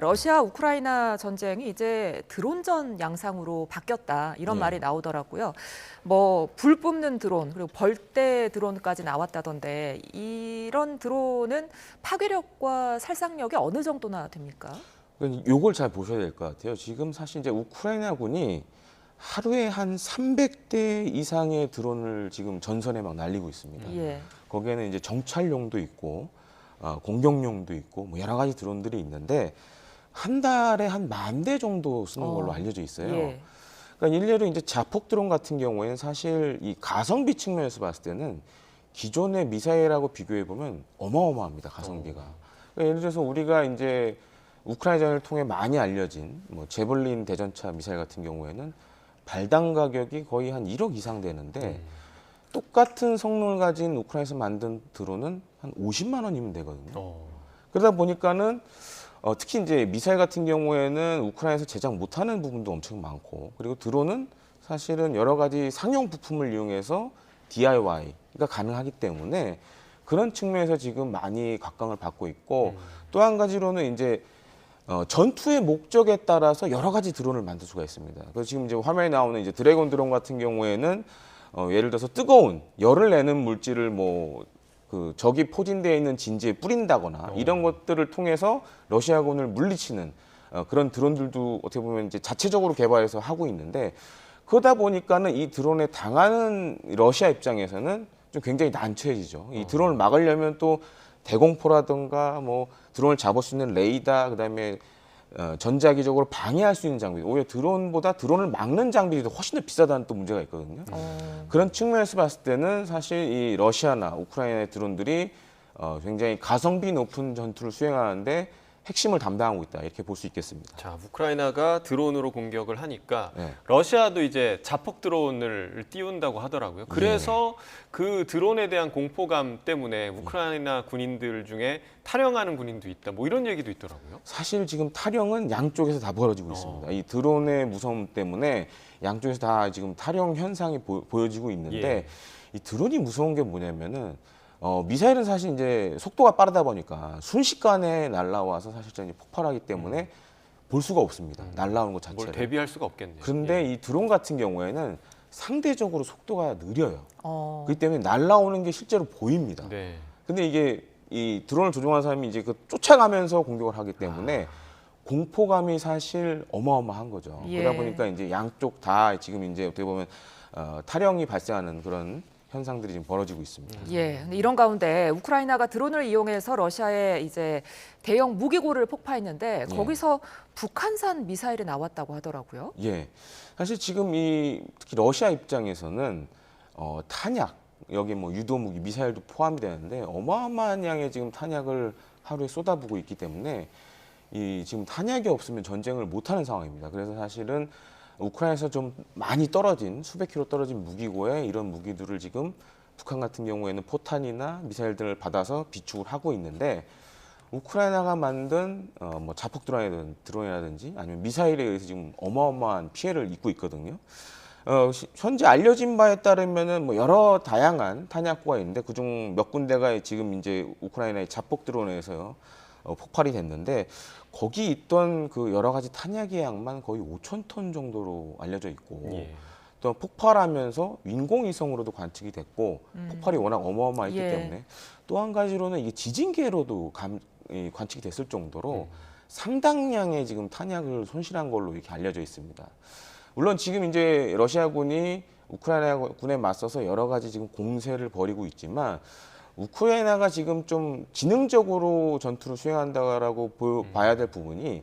러시아 우크라이나 전쟁이 이제 드론전 양상으로 바뀌었다 이런 예. 말이 나오더라고요. 뭐 불 뿜는 드론 그리고 벌떼 드론까지 나왔다던데 이런 드론은 파괴력과 살상력이 어느 정도나 됩니까? 요걸 잘 보셔야 될 것 같아요. 지금 사실 이제 우크라이나군이 하루에 한 300대 이상의 드론을 지금 전선에 막 날리고 있습니다. 예. 거기에는 이제 정찰용도 있고 공격용도 있고 뭐 여러 가지 드론들이 있는데 한 달에 한 10,000대 정도 쓰는 걸로 알려져 있어요. 예. 그러니까 일례로 이제 자폭 드론 같은 경우에는 사실 이 가성비 측면에서 봤을 때는 기존의 미사일하고 비교해 보면 어마어마합니다. 가성비가. 그러니까 예를 들어서 우리가 이제 우크라이나전을 통해 많이 알려진 뭐 제벌린 대전차 미사일 같은 경우에는 발당 가격이 거의 한 1억 이상 되는데 똑같은 성능을 가진 우크라이나에서 만든 드론은 한 50만 원이면 되거든요. 그러다 보니까는 특히 이제 미사일 같은 경우에는 우크라이나에서 제작 못하는 부분도 엄청 많고, 그리고 드론은 사실은 여러 가지 상용 부품을 이용해서 DIY가 가능하기 때문에 그런 측면에서 지금 많이 각광을 받고 있고, 또 한 가지로는 이제 전투의 목적에 따라서 여러 가지 드론을 만들 수가 있습니다. 그래서 지금 이제 화면에 나오는 이제 드래곤 드론 같은 경우에는 예를 들어서 뜨거운 열을 내는 물질을 뭐 그 적이 포진되어 있는 진지에 뿌린다거나 이런 것들을 통해서 러시아군을 물리치는 그런 드론들도 어떻게 보면 이제 자체적으로 개발해서 하고 있는데, 그러다 보니까는 이 드론에 당하는 러시아 입장에서는 좀 굉장히 난처해지죠. 이 드론을 막으려면 또 대공포라든가 뭐 드론을 잡을 수 있는 레이더, 그다음에 전자기적으로 방해할 수 있는 장비, 오히려 드론보다 드론을 막는 장비들이 훨씬 더 비싸다는 또 문제가 있거든요. 그런 측면에서 봤을 때는 사실 이 러시아나 우크라이나의 드론들이 굉장히 가성비 높은 전투를 수행하는데 핵심을 담당하고 있다, 이렇게 볼 수 있겠습니다. 자, 우크라이나가 드론으로 공격을 하니까 네. 러시아도 이제 자폭 드론을 띄운다고 하더라고요. 그래서 그 드론에 대한 공포감 때문에 우크라이나 군인들 중에 탈영하는 군인도 있다, 뭐 이런 얘기도 있더라고요. 사실 지금 탈영은 양쪽에서 다 벌어지고 있습니다. 이 드론의 무서움 때문에 양쪽에서 다 지금 탈영 현상이 보여지고 있는데, 이 드론이 무서운 게 뭐냐면은 미사일은 사실 이제 속도가 빠르다 보니까 순식간에 날아와서 사실상 폭발하기 때문에 볼 수가 없습니다. 날아오는 것 뭘 자체를. 대비할 수가 없겠네요. 그런데 이 드론 같은 경우에는 상대적으로 속도가 느려요. 어. 그렇기 때문에 날아오는 게 실제로 보입니다. 네. 근데 이게 이 드론을 조종하는 사람이 이제 그 쫓아가면서 공격을 하기 때문에 공포감이 사실 어마어마한 거죠. 예. 그러다 보니까 이제 양쪽 다 지금 이제 어떻게 보면 탈영이 발생하는 그런 현상들이 지금 벌어지고 있습니다. 예. 근데 이런 가운데 우크라이나가 드론을 이용해서 러시아의 이제 대형 무기고를 폭파했는데 거기서 북한산 미사일이 나왔다고 하더라고요. 예. 사실 지금 이 특히 러시아 입장에서는 탄약, 여기 뭐 유도무기, 미사일도 포함이 되는데 어마어마한 양의 지금 탄약을 하루에 쏟아부고 있기 때문에 이 지금 탄약이 없으면 전쟁을 못하는 상황입니다. 그래서 사실은 우크라이나에서 좀 많이 떨어진 수백 킬로 떨어진 무기고에 이런 무기들을 지금 북한 같은 경우에는 포탄이나 미사일 등을 받아서 비축을 하고 있는데, 우크라이나가 만든 뭐 자폭 드론이라든지 아니면 미사일에 의해서 지금 어마어마한 피해를 입고 있거든요. 현재 알려진 바에 따르면은 뭐 여러 다양한 탄약고가 있는데 그중 몇 군데가 지금 이제 우크라이나의 자폭 드론에서 폭발이 됐는데, 거기 있던 그 여러 가지 탄약의 양만 거의 5,000톤 정도로 알려져 있고, 또 폭발하면서 인공위성으로도 관측이 됐고, 폭발이 워낙 어마어마했기 때문에 또 한 가지로는 이게 지진계로도 관측이 됐을 정도로 상당량의 지금 탄약을 손실한 걸로 이렇게 알려져 있습니다. 물론 지금 이제 러시아군이 우크라이나 군에 맞서서 여러 가지 지금 공세를 벌이고 있지만, 우크라이나가 지금 좀 지능적으로 전투를 수행한다라고 봐야 될 부분이,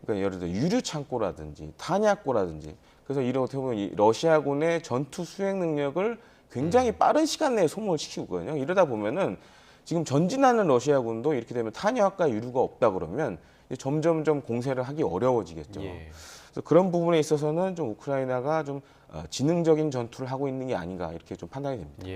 그러니까 예를 들어 유류 창고라든지 탄약고라든지, 그래서 이런 어떻게 보면 이 러시아군의 전투 수행 능력을 굉장히 빠른 시간 내에 소모를 시키고 있거든요. 이러다 보면은 지금 전진하는 러시아군도 이렇게 되면 탄약과 유류가 없다 그러면 점점점 공세를 하기 어려워지겠죠. 그래서 그런 부분에 있어서는 좀 우크라이나가 좀 지능적인 전투를 하고 있는 게 아닌가, 이렇게 좀 판단이 됩니다.